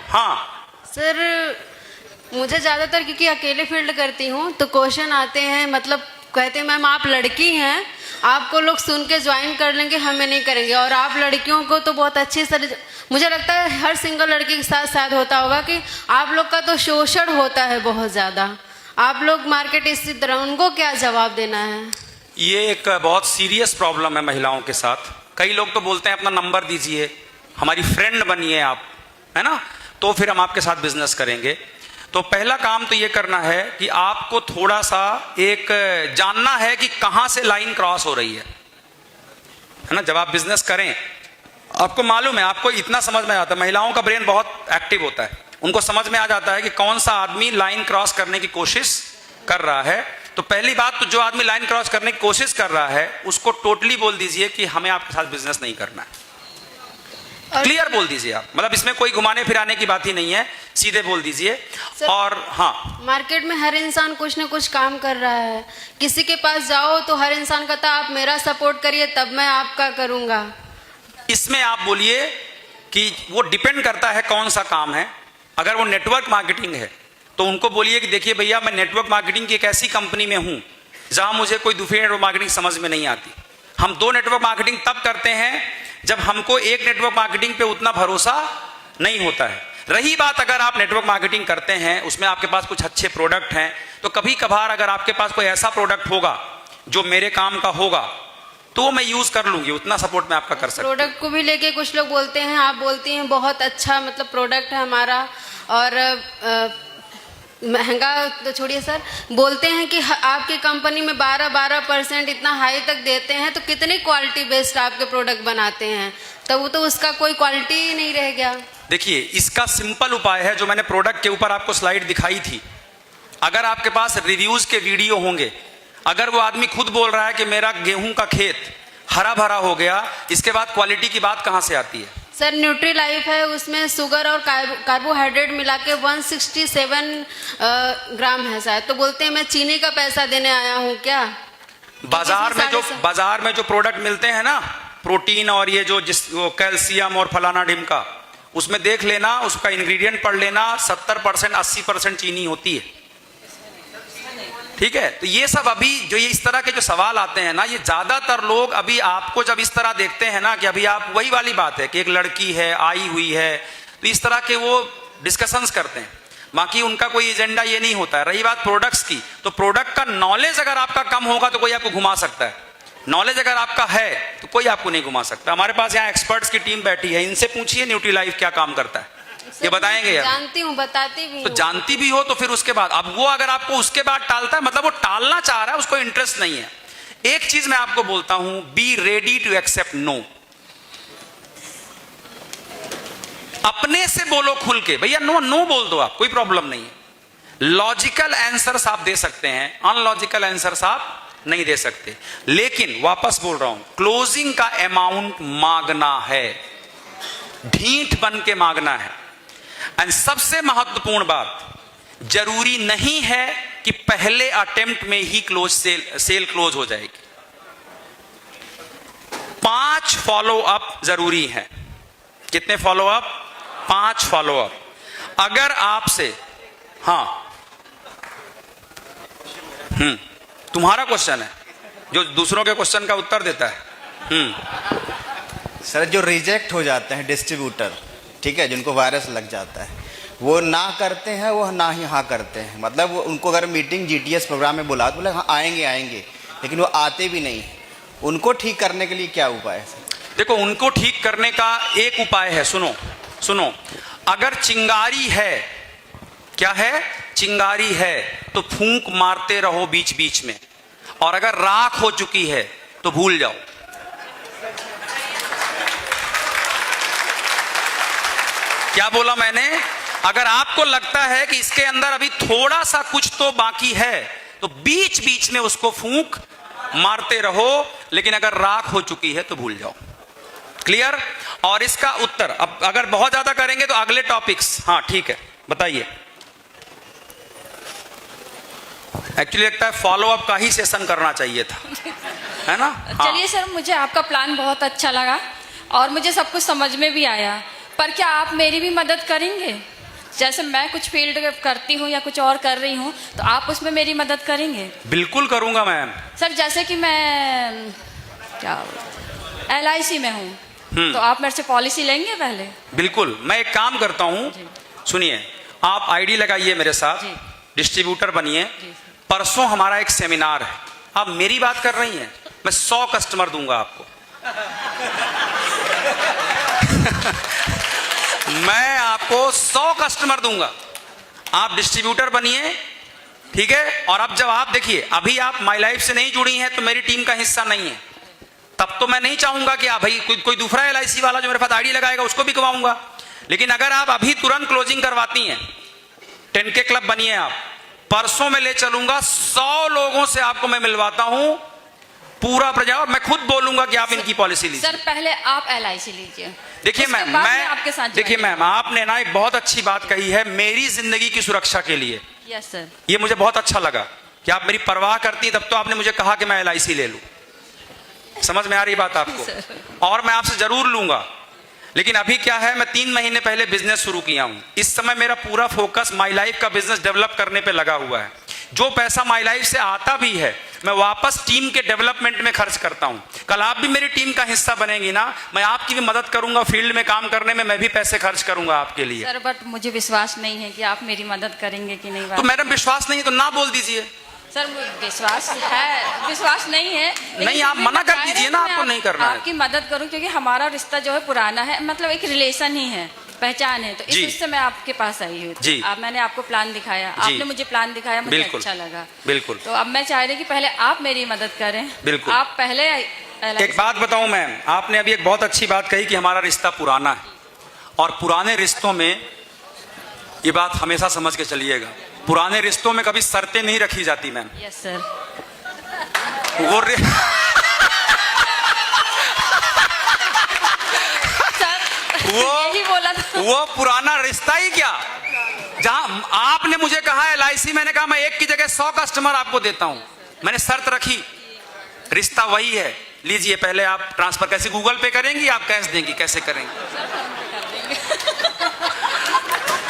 हाँ सर, मुझे ज़्यादातर क्योंकि अकेले फील्ड करती हूँ तो क्वेश्चन आते हैं, मतलब कहते हैं मैम आप लड़की हैं, आपको लोग सुन के ज्वाइन कर लेंगे, हमें नहीं करेंगे। और आप लड़कियों को तो बहुत अच्छी सर, मुझे लगता है हर सिंगल लड़की के साथ शायद होता होगा कि आप लोग का तो शोषण होता है बहुत ज़्यादा, आप लोग मार्केट इसी तरह, उनको क्या जवाब देना है? ये एक बहुत सीरियस प्रॉब्लम है महिलाओं के साथ। कई लोग तो बोलते हैं अपना नंबर दीजिए, हमारी फ्रेंड बनिए आप, है ना, तो फिर हम आपके साथ बिजनेस करेंगे। तो पहला काम तो ये करना है कि आपको थोड़ा सा एक जानना है कि कहां से लाइन क्रॉस हो रही है ना। जब आप बिजनेस करें आपको मालूम है, आपको इतना समझ में आता है, महिलाओं का ब्रेन बहुत एक्टिव होता है, उनको समझ में आ जाता है कि कौन सा आदमी लाइन क्रॉस करने की कोशिश कर रहा है। तो पहली बात तो जो आदमी लाइन क्रॉस करने की कोशिश कर रहा है उसको टोटली बोल दीजिए कि हमें आपके साथ बिजनेस नहीं करना है। क्लियर बोल दीजिए आप, मतलब इसमें कोई घुमाने फिराने की बात ही नहीं है, सीधे बोल दीजिए। और हाँ, मार्केट में हर इंसान कुछ ना कुछ काम कर रहा है, किसी के पास जाओ तो हर इंसान कहता आप मेरा सपोर्ट करिए तब मैं आपका करूंगा। इसमें आप बोलिए कि वो डिपेंड करता है कौन सा काम है। अगर वो नेटवर्क मार्केटिंग है तो उनको बोलिए कि देखिए भैया मैं नेटवर्क मार्केटिंग की एक ऐसी कंपनी में हूं जहां मुझे कोई दूसरी नेटवर्क मार्केटिंग समझ में नहीं आती। हम दो नेटवर्क मार्केटिंग तब करते हैं जब हमको एक नेटवर्क मार्केटिंग पे उतना भरोसा नहीं होता है। रही बात अगर आप नेटवर्क मार्केटिंग करते हैं, उसमें आपके पास कुछ अच्छे प्रोडक्ट हैं, तो कभी कभार अगर आपके पास कोई ऐसा प्रोडक्ट होगा जो मेरे काम का होगा तो मैं यूज कर लूंगी, उतना सपोर्ट मैं आपका कर सकता हूं। प्रोडक्ट को भी लेके कुछ लोग बोलते हैं, आप बोलती हैं बहुत अच्छा मतलब प्रोडक्ट है हमारा, और महंगा तो छोड़िए सर, बोलते हैं कि आपकी कंपनी में 12% इतना हाई तक देते हैं, तो कितनी क्वालिटी बेस्ड आपके प्रोडक्ट बनाते हैं, तो वो तो उसका कोई क्वालिटी ही नहीं रह गया। देखिए इसका सिंपल उपाय है जो मैंने प्रोडक्ट के ऊपर आपको स्लाइड दिखाई थी। अगर आपके पास रिव्यूज के वीडियो होंगे, अगर वो आदमी खुद बोल रहा है कि मेरा गेहूं का खेत हरा भरा हो गया, इसके बाद क्वालिटी की बात कहां से आती है? सर न्यूट्री लाइफ है, उसमें शुगर और कार्बोहाइड्रेट मिला के 167 ग्राम है शायद, तो बोलते हैं मैं चीनी का पैसा देने आया हूँ क्या? बाजार में जो प्रोडक्ट मिलते हैं ना, प्रोटीन और ये जो कैल्शियम और फलाना ढिमका, उसमें देख लेना, उसका इंग्रेडिएंट पढ़ लेना, 70% 80% चीनी होती है। ठीक है, तो ये सब अभी जो ये इस तरह के जो सवाल आते हैं ना, ये ज्यादातर लोग अभी आपको जब इस तरह देखते हैं ना कि अभी आप, वही वाली बात है कि एक लड़की है आई हुई है, तो इस तरह के वो डिस्कशंस करते हैं, बाकी उनका कोई एजेंडा ये नहीं होता है। रही बात प्रोडक्ट्स की, तो प्रोडक्ट का नॉलेज अगर आपका कम होगा तो कोई आपको घुमा सकता है, नॉलेज अगर आपका है तो कोई आपको नहीं घुमा सकता। हमारे पास यहाँ एक्सपर्ट्स की टीम बैठी है, इनसे पूछिए न्यूट्री लाइफ क्या काम करता है, ये बताएंगे यार। जानती हूँ, बताती भी तो जानती भी हो तो फिर उसके बाद, अब वो अगर आपको उसके बाद टालता है, मतलब वो टालना चाह रहा है, उसको इंटरेस्ट नहीं है। एक चीज मैं आपको बोलता हूं, be ready to accept no. अपने से बोलो खुल के, भैया नो नो बोल दो आप, कोई प्रॉब्लम नहीं है। लॉजिकल आंसर्स आप दे सकते हैं, अनलॉजिकल आंसर्स आप नहीं दे सकते। लेकिन वापस बोल रहा हूं, क्लोजिंग का अमाउंट मांगना है, ढीठ बन के मांगना है। एंड सबसे महत्वपूर्ण बात, जरूरी नहीं है कि पहले अटेम्प्ट में ही सेल क्लोज हो जाएगी। 5 फॉलो अप जरूरी है। कितने फॉलो अप? 5 follow up. अगर आपसे, हाँ तुम्हारा क्वेश्चन है जो दूसरों के क्वेश्चन का उत्तर देता है। सर जो रिजेक्ट हो जाते हैं डिस्ट्रीब्यूटर, ठीक है, जिनको वायरस लग जाता है, वो ना करते हैं, वो ना ही हाँ करते हैं। मतलब उनको अगर मीटिंग जीटीएस प्रोग्राम में बुला तो बोले हाँ आएंगे, लेकिन वो आते भी नहीं। उनको ठीक करने के लिए क्या उपाय है? देखो उनको ठीक करने का एक उपाय है, सुनो, अगर चिंगारी है, क्या है? चिंगारी है, तो फूंक मारते रहो बीच बीच में, और अगर राख हो चुकी है तो भूल जाओ। क्या बोला मैंने? अगर आपको लगता है कि इसके अंदर अभी थोड़ा सा कुछ तो बाकी है तो बीच बीच में उसको फूंक मारते रहो, लेकिन अगर राख हो चुकी है तो भूल जाओ। क्लियर? और इसका उत्तर, अब अगर बहुत ज्यादा करेंगे तो अगले टॉपिक्स, हाँ ठीक है बताइए। एक्चुअली लगता है फॉलो अप का ही सेशन करना चाहिए था, है ना? हाँ। चलिए सर, मुझे आपका प्लान बहुत अच्छा लगा और मुझे सब कुछ समझ में भी आया, पर क्या आप मेरी भी मदद करेंगे? जैसे मैं कुछ फील्ड करती हूँ या कुछ और कर रही हूँ, तो आप उसमें मेरी मदद करेंगे? बिल्कुल करूंगा मैम। सर जैसे कि मैं क्या LIC में हूँ, तो आप मेरे से पॉलिसी लेंगे पहले? बिल्कुल, मैं एक काम करता हूँ, सुनिए, आप आईडी लगाइए मेरे साथ, जी। डिस्ट्रीब्यूटर बनिए। जी। परसों हमारा एक सेमिनार है, आप मेरी बात कर रही हैं, मैं 100 कस्टमर दूंगा आपको। मैं आपको 100 कस्टमर दूंगा, आप डिस्ट्रीब्यूटर बनिए, ठीक है। और अब जब आप देखिए, अभी आप माई लाइफ से नहीं जुड़ी हैं तो मेरी टीम का हिस्सा नहीं है, तब तो मैं नहीं चाहूंगा कि आप भाई कोई दूसरा LIC वाला जो मेरे पास आईडी लगाएगा उसको भी गवाऊंगा। लेकिन अगर आप अभी तुरंत क्लोजिंग करवाती हैं, 10K क्लब बनिए आप, परसों मैं ले चलूंगा, 100 लोगों से आपको मैं मिलवाता हूं पूरा प्रजा, और मैं खुद बोलूंगा कि आप इनकी पॉलिसी लीजिए। सर पहले आप LIC लीजिए। देखिए उसके मैम, बाद मैं आपके साथ देखिए जाऊंगी। मैम, आपने ना एक बहुत अच्छी बात कही है मेरी जिंदगी की सुरक्षा के लिए। Yes sir. ये मुझे बहुत अच्छा लगा कि आप मेरी परवाह करती, तब तो आपने मुझे कहा कि मैं LIC ले लूं। समझ में आ रही बात आपको? और मैं आपसे जरूर लूंगा। लेकिन अभी क्या है, मैं 3 महीने पहले बिजनेस शुरू किया हूं। इस समय मेरा पूरा फोकस माई लाइफ का बिजनेस डेवलप करने पे लगा हुआ है। जो पैसा माई लाइफ से आता भी है, मैं वापस टीम के डेवलपमेंट में खर्च करता हूं। कल आप भी मेरी टीम का हिस्सा बनेंगी ना, मैं आपकी भी मदद करूंगा, फील्ड में काम करने में मैं भी पैसे खर्च करूंगा आपके लिए। सर बट मुझे विश्वास नहीं है कि आप मेरी मदद करेंगे कि नहीं। तो मैडम विश्वास नहीं है तो ना बोल दीजिए। सर विश्वास है, विश्वास नहीं है। नहीं, आप मना कर दीजिए ना, आपको नहीं करना है। आपकी मदद करूं क्योंकि हमारा रिश्ता जो है पुराना है, मतलब एक रिलेशन ही है, पहचान है, तो जी। इस से मैं आपके पास आई हूँ। जी। मैंने आपको प्लान दिखाया, आपने मुझे प्लान दिखाया, मुझे बिल्कुल। अच्छा लगा। बिल्कुल। तो अब मैं चाह रही कि पहले आप मेरी मदद करें। बिल्कुल। आप पहले एक बात बताऊं मैम, आपने अभी एक बहुत अच्छी बात कही कि हमारा रिश्ता पुराना है, और पुराने रिश्तों में ये बात हमेशा समझ के चलिएगा, पुराने रिश्तों में कभी शर्तें नहीं रखी जाती मैम। Yes sir. वो यही बोला था। वो पुराना रिश्ता ही क्या, जहां आपने मुझे कहा LIC, मैंने कहा मैं 1 की जगह 100 कस्टमर आपको देता हूं, मैंने शर्त रखी। रिश्ता वही है, लीजिए। पहले आप ट्रांसफर कैसे, गूगल पे करेंगी, आप कैश देंगी, कैसे करेंगी?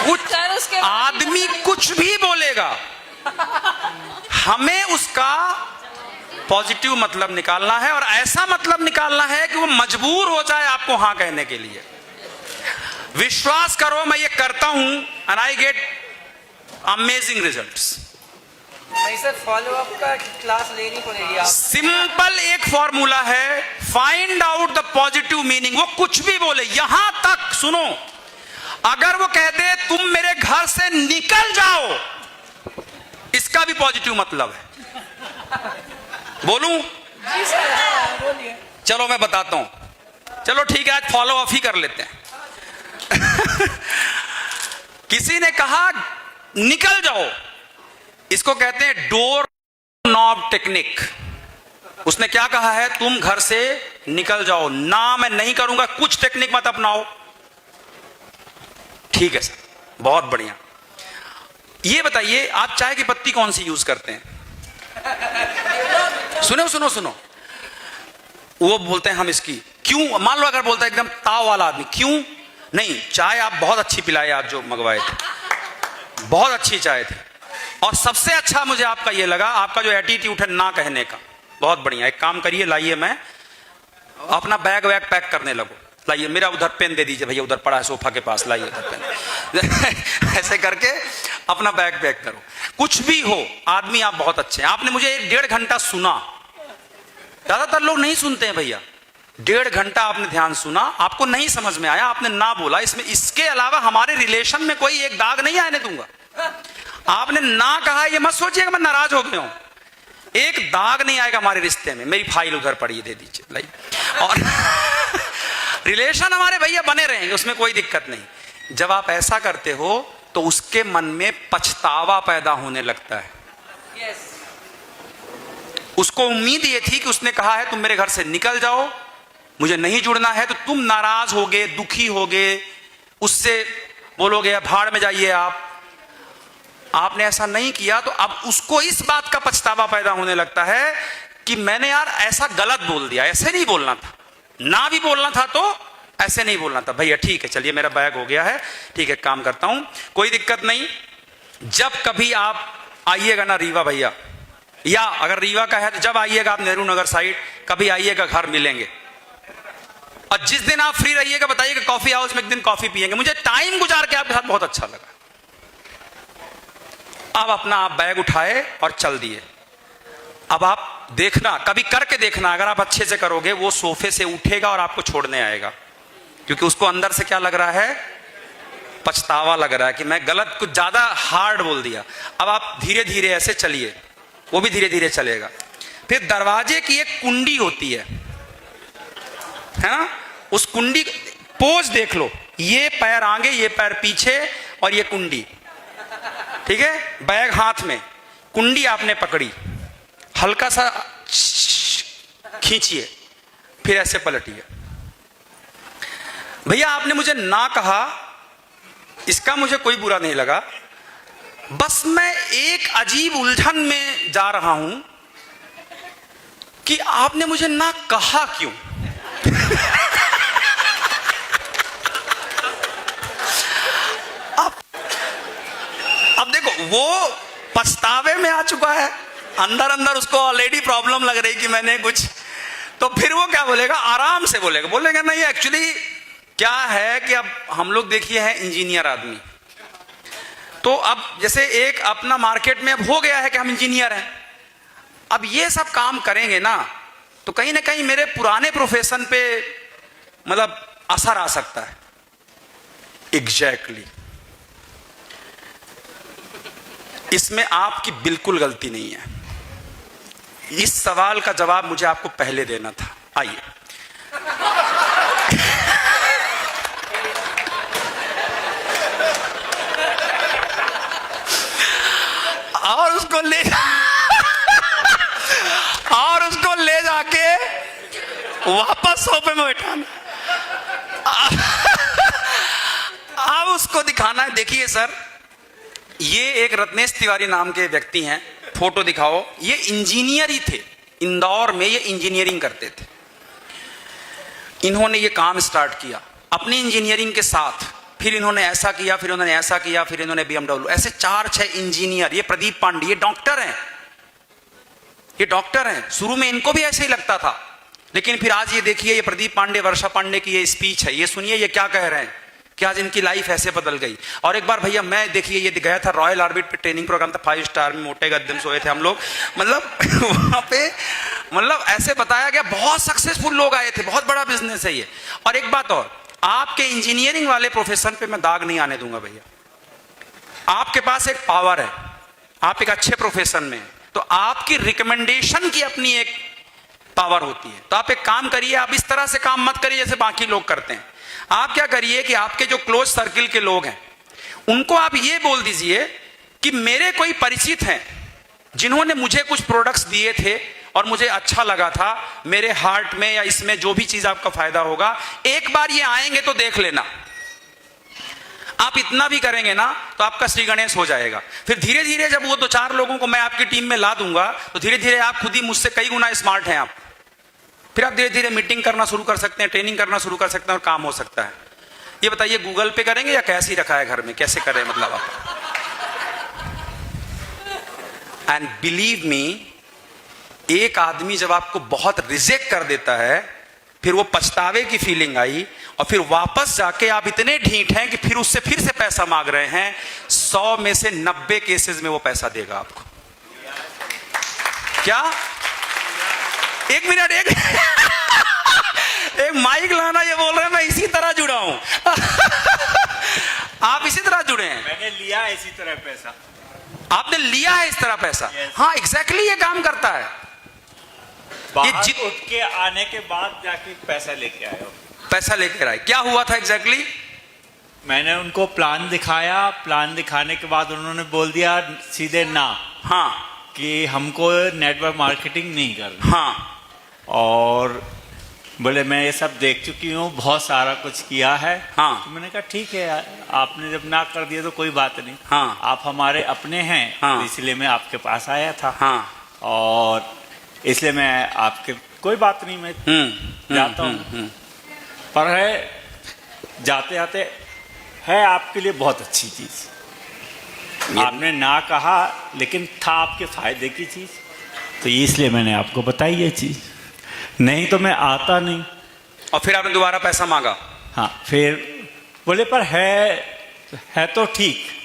कुछ सर उसके आदमी कुछ भी बोलेगा, हमें उसका पॉजिटिव मतलब निकालना है, और ऐसा मतलब निकालना है कि वो मजबूर हो जाए आपको हाँ कहने के लिए। विश्वास करो, मैं ये करता हूं and I get amazing results. नहीं सर, फॉलो अप का क्लास लेनी पड़ेगी आप। सिंपल एक फॉर्मूला है, find out the positive meaning. वो कुछ भी बोले, यहां तक सुनो, अगर वो कहते तुम मेरे घर से निकल जाओ, इसका भी पॉजिटिव मतलब है। बोलूं? जी सर, बोलिए। चलो मैं बताता हूं। चलो ठीक है, आज फॉलो अप ही कर लेते हैं। किसी ने कहा निकल जाओ, इसको कहते हैं डोर नॉब टेक्निक। उसने क्या कहा है, तुम घर से निकल जाओ, ना मैं नहीं करूंगा, कुछ टेक्निक मत अपनाओ। ठीक है सर, बहुत बढ़िया। ये बताइए, आप चाय की पत्ती कौन सी यूज करते हैं? सुनो सुनो सुनो, वो बोलते हैं हम इसकी, क्यों? मान लो अगर बोलता है एकदम ताव वाला आदमी, क्यों नहीं, चाय आप बहुत अच्छी पिलाए, आप जो मंगवाए थे बहुत अच्छी चाय थी, और सबसे अच्छा मुझे आपका ये लगा, आपका जो एटीट्यूड है ना कहने का, बहुत बढ़िया। एक काम करिए, लाइए, मैं अपना बैग वैग पैक करने लगो, लाइए, मेरा उधर पेन दे दीजिए भैया, उधर पड़ा है सोफा के पास, लाइए उधर पेन। ऐसे करके अपना बैग पैक करो। कुछ भी हो, आदमी आप बहुत अच्छे हैं। आपने मुझे 1.5 घंटा सुना, ज्यादातर लोग नहीं सुनते हैं भैया। 1.5 घंटा आपने ध्यान सुना, आपको नहीं समझ में आया, आपने ना बोला। इसमें इसके अलावा हमारे रिलेशन में कोई एक दाग नहीं आने दूंगा। आपने ना कहा, ये मत सोचिएगा मैं नाराज हो गया हूं, एक दाग नहीं आएगा हमारे रिश्ते में। मेरी फाइल उधर पड़ी, दे दीजिए, लाइए। और रिलेशन हमारे भैया बने रहेंगे, उसमें कोई दिक्कत नहीं। जब आप ऐसा करते हो तो उसके मन में पछतावा पैदा होने लगता है। यस। उसको उम्मीद ये थी कि उसने कहा है तुम मेरे घर से निकल जाओ, मुझे नहीं जुड़ना है, तो तुम नाराज होगे, दुखी होगे, उससे बोलोगे भाड़ में जाइए आप। आपने ऐसा नहीं किया, तो अब उसको इस बात का पछतावा पैदा होने लगता है कि मैंने यार ऐसा गलत बोल दिया, ऐसे नहीं बोलना था, ना भी बोलना था तो ऐसे नहीं बोलना था, भैया ठीक है चलिए मेरा बैग हो गया है, ठीक है काम करता हूं, कोई दिक्कत नहीं। जब कभी आप आइएगा ना रीवा भैया, या अगर रीवा का है तो जब आइएगा आप नेहरू नगर साइड, कभी आइएगा घर मिलेंगे, और जिस दिन आप फ्री रहिएगा बताइएगा कॉफी हाउस में एक दिन कॉफी पिएंगे। मुझे टाइम गुजार के आपके साथ बहुत अच्छा लगा। अब अपना आप बैग उठाए और चल दिए। अब आप देखना, कभी करके देखना, अगर आप अच्छे से करोगे वो सोफे से उठेगा और आपको छोड़ने आएगा, क्योंकि उसको अंदर से क्या लग रहा है, पछतावा लग रहा है कि मैं गलत कुछ ज्यादा हार्ड बोल दिया। अब आप धीरे धीरे ऐसे चलिए, वो भी धीरे धीरे चलेगा। फिर दरवाजे की एक कुंडी होती है ना, उस कुंडी पोज देख लो, ये पैर आगे ये पैर पीछे और ये कुंडी, ठीक है, बैग हाथ में, कुंडी आपने पकड़ी, हल्का सा खींचिए, फिर ऐसे पलटिए। भैया आपने मुझे ना कहा, इसका मुझे कोई बुरा नहीं लगा, बस मैं एक अजीब उलझन में जा रहा हूं कि आपने मुझे ना कहा क्यों। अब देखो वो पछतावे में आ चुका है, अंदर अंदर उसको ऑलरेडी प्रॉब्लम लग रही कि मैंने कुछ, तो फिर वो क्या बोलेगा, आराम से बोलेगा, बोलेगा नहीं एक्चुअली क्या है कि अब हम लोग देखिए हैं इंजीनियर आदमी, तो अब जैसे एक अपना मार्केट में अब हो गया है कि हम इंजीनियर हैं, अब ये सब काम करेंगे ना तो कहीं ना कहीं मेरे पुराने प्रोफेशन पे मतलब असर आ सकता है। एग्जैक्टली इसमें आपकी बिल्कुल गलती नहीं है। इस सवाल का जवाब मुझे आपको पहले देना था। आइए और उसको ले जाके वापस सोफे में बैठाना, अब उसको दिखाना है, देखिए सर ये एक रत्नेश तिवारी नाम के व्यक्ति हैं, फोटो दिखाओ, ये इंजीनियर ही थे, इंदौर में ये इंजीनियरिंग करते थे। इन्होंने ये काम स्टार्ट किया अपनी इंजीनियरिंग के साथ, फिर इन्होंने ऐसा किया, फिर इन्होंने ऐसा किया, फिर इन्होंने BMW, ऐसे 4-6 इंजीनियर। ये प्रदीप पांडे ये डॉक्टर हैं, ये डॉक्टर हैं। शुरू में इनको भी ऐसे ही लगता था, लेकिन फिर आज ये देखिए, ये प्रदीप पांडे वर्षा पांडे की ये स्पीच है, ये सुनिए ये क्या कह रहे हैं कि आज इनकी लाइफ ऐसे बदल गई। और एक बार भैया मैं देखिए ये गया था रॉयल ऑर्बिट पे, ट्रेनिंग प्रोग्राम था, 5 स्टार में, मोटे गद्दे में सोए थे हम लोग, मतलब वहां पे मतलब ऐसे बताया गया, बहुत सक्सेसफुल लोग आए थे, बहुत बड़ा बिजनेस है ये। और एक बात और, आपके इंजीनियरिंग वाले प्रोफेशन पे मैं दाग नहीं आने दूंगा भैया। आपके पास एक पावर है, आप एक अच्छे प्रोफेशन में, तो आपकी रिकमेंडेशन की अपनी एक पावर होती है। तो आप एक काम करिए, आप इस तरह से काम मत करिए जैसे बाकी लोग करते हैं। आप क्या करिए कि आपके जो क्लोज सर्किल के लोग हैं उनको आप ये बोल दीजिए कि मेरे कोई परिचित हैं जिन्होंने मुझे कुछ प्रोडक्ट्स दिए थे और मुझे अच्छा लगा था, मेरे हार्ट में या इसमें जो भी चीज आपका फायदा होगा, एक बार ये आएंगे तो देख लेना। आप इतना भी करेंगे ना तो आपका श्री गणेश हो जाएगा। फिर धीरे धीरे जब वो 2-4 लोगों को मैं आपकी टीम में ला दूंगा तो धीरे धीरे आप खुद ही मुझसे कई गुना स्मार्ट हैं आप। फिर आप धीरे धीरे मीटिंग करना शुरू कर सकते हैं, ट्रेनिंग करना शुरू कर सकते हैं और काम हो सकता है। ये बताइए गूगल पे करेंगे या कैसे ही रखा है घर में, कैसे करें मतलब आप। एंड बिलीव मी, एक आदमी जब आपको बहुत रिजेक्ट कर देता है, फिर वो पछतावे की फीलिंग आई और फिर वापस जाके आप इतने ढीठ हैं कि फिर उससे फिर से पैसा मांग रहे हैं, 100 में से 90 केसेस में वो पैसा देगा आपको। क्या? एक मिनट, एक माइक लाना, ये बोल रहे हैं मैं इसी तरह जुड़ा हूं। आप इसी तरह जुड़े हैं? मैंने लिया है इसी तरह पैसा। आपने लिया है इस तरह पैसा? Yes. हाँ एग्जैक्टली ये काम करता है। बाहर उठ के आने के बाद जाके पैसा लेके आया। पैसा लेकर आए, क्या हुआ था एग्जैक्टली? मैंने उनको प्लान दिखाया, प्लान दिखाने के बाद उन्होंने बोल दिया सीधे ना, हाँ, कि हमको नेटवर्क मार्केटिंग नहीं करना। हाँ, और बोले मैं ये सब देख चुकी हूँ, बहुत सारा कुछ किया है। हाँ। तो मैंने कहा ठीक है यार, आपने जब ना कर दिया तो कोई बात नहीं। हाँ। आप हमारे अपने हैं, हाँ। तो इसलिए मैं आपके पास आया था। हाँ। और इसलिए मैं आपके, कोई बात नहीं, मैं जाता हूँ। पर है जाते जाते है आपके लिए बहुत अच्छी चीज़। आपने ना कहा लेकिन था आपके फायदे की चीज़, तो इसलिए मैंने आपको बताई ये चीज़, नहीं तो मैं आता नहीं। और फिर आपने दोबारा पैसा मांगा? हाँ, फिर बोले पर है तो ठीक।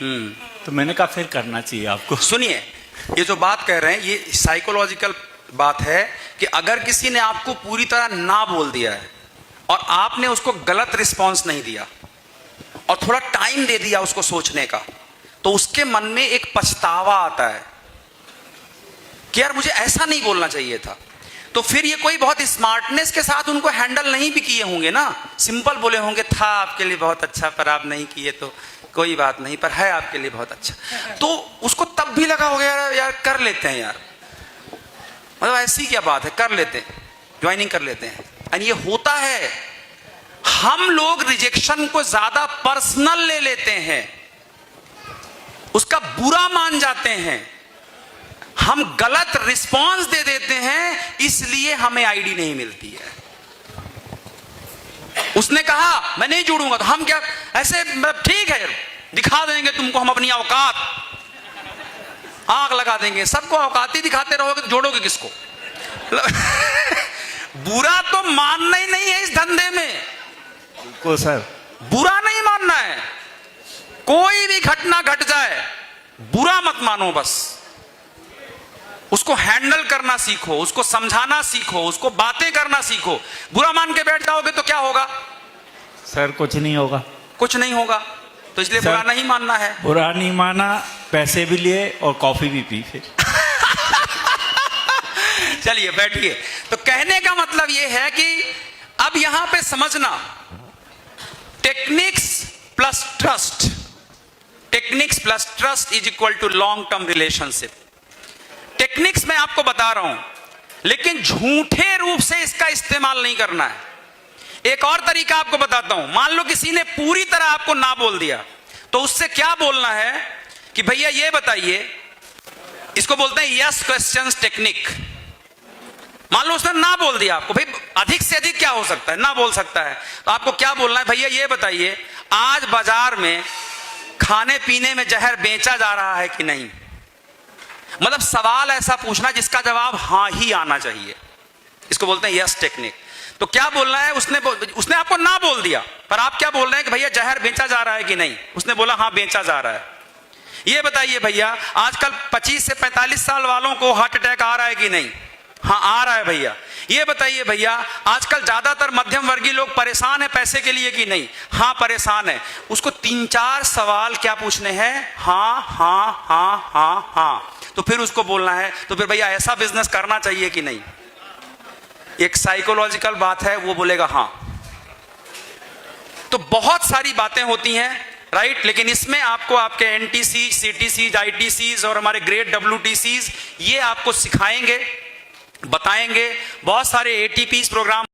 तो मैंने कहा फिर करना चाहिए आपको। सुनिए, ये जो बात कह रहे हैं ये साइकोलॉजिकल बात है कि अगर किसी ने आपको पूरी तरह ना बोल दिया है और आपने उसको गलत रिस्पॉन्स नहीं दिया और थोड़ा टाइम दे दिया उसको सोचने का, तो उसके मन में एक पछतावा आता है कि यार मुझे ऐसा नहीं बोलना चाहिए था। तो फिर ये कोई बहुत स्मार्टनेस के साथ उनको हैंडल नहीं भी किए होंगे ना, सिंपल बोले होंगे था आपके लिए बहुत अच्छा पर आप नहीं किए तो कोई बात नहीं, पर है आपके लिए बहुत अच्छा। तो उसको तब भी लगा हो गया यार कर लेते हैं यार, मतलब ऐसी क्या बात है, कर लेते हैं, ज्वाइनिंग कर लेते हैं। और ये होता है, हम लोग रिजेक्शन को ज्यादा पर्सनल ले लेते हैं, उसका बुरा मान जाते हैं, हम गलत रिस्पॉन्स दे देते हैं, इसलिए हमें आईडी नहीं मिलती है। उसने कहा मैं नहीं जुड़ूंगा, तो हम क्या ऐसे मतलब ठीक है दिखा देंगे तुमको हम अपनी औकात, आंख लगा देंगे, सबको औकात ही दिखाते रहोगे तो जोड़ोगे किसको? बुरा तो मानना ही नहीं है इस धंधे में को सर, बुरा नहीं मानना है। कोई भी घटना घट जाए बुरा मत मानो, बस उसको हैंडल करना सीखो, उसको समझाना सीखो, उसको बातें करना सीखो। बुरा मान के बैठ जाओगे तो क्या होगा? सर कुछ नहीं होगा, कुछ नहीं होगा, तो इसलिए सर, बुरा नहीं मानना है। बुरा नहीं माना, पैसे भी लिए और कॉफी भी पी फिर। चलिए बैठिए। तो कहने का मतलब यह है कि अब यहां पे समझना, techniques plus trust, techniques plus trust is equal to long term relationship. Techniques मैं आपको बता रहा हूं, लेकिन झूठे रूप से इसका इस्तेमाल नहीं करना है। एक और तरीका आपको बताता हूं, मान लो किसी ने पूरी तरह आपको ना बोल दिया, तो उससे क्या बोलना है कि भैया ये बताइए, इसको बोलते हैं यस क्वेश्चंस टेक्निक। मान लो उसने ना बोल दिया आपको, भाई अधिक से अधिक क्या हो सकता है, ना बोल सकता है, तो आपको क्या बोलना है, भैया ये बताइए आज बाजार में खाने पीने में जहर बेचा जा रहा है कि नहीं। मतलब सवाल ऐसा पूछना जिसका जवाब हां ही आना चाहिए, इसको बोलते हैं यस टेक्निक। तो क्या बोलना है, उसने आपको ना बोल दिया, पर आप क्या बोल रहे हैं कि भैया जहर बेचा जा रहा है कि नहीं। उसने बोला हां बेचा जा रहा है। ये बताइए भैया आजकल 25 से 45 साल वालों को हार्ट अटैक आ रहा है कि नहीं। हाँ आ रहा है भैया। ये बताइए भैया आजकल ज्यादातर मध्यम वर्गीय लोग परेशान है पैसे के लिए कि नहीं। हाँ परेशान है। उसको 3-4 सवाल क्या पूछने हैं, हाँ हाँ हाँ हाँ हाँ, तो फिर उसको बोलना है तो फिर भैया ऐसा बिजनेस करना चाहिए कि नहीं। एक साइकोलॉजिकल बात है, वो बोलेगा हाँ। तो बहुत सारी बातें होती हैं राइट, लेकिन इसमें आपको आपके एनटीसी, सीटीसी, आईटीसी और हमारे ग्रेड WTCs ये आपको सिखाएंगे, बताएंगे। बहुत सारे ATPs प्रोग्राम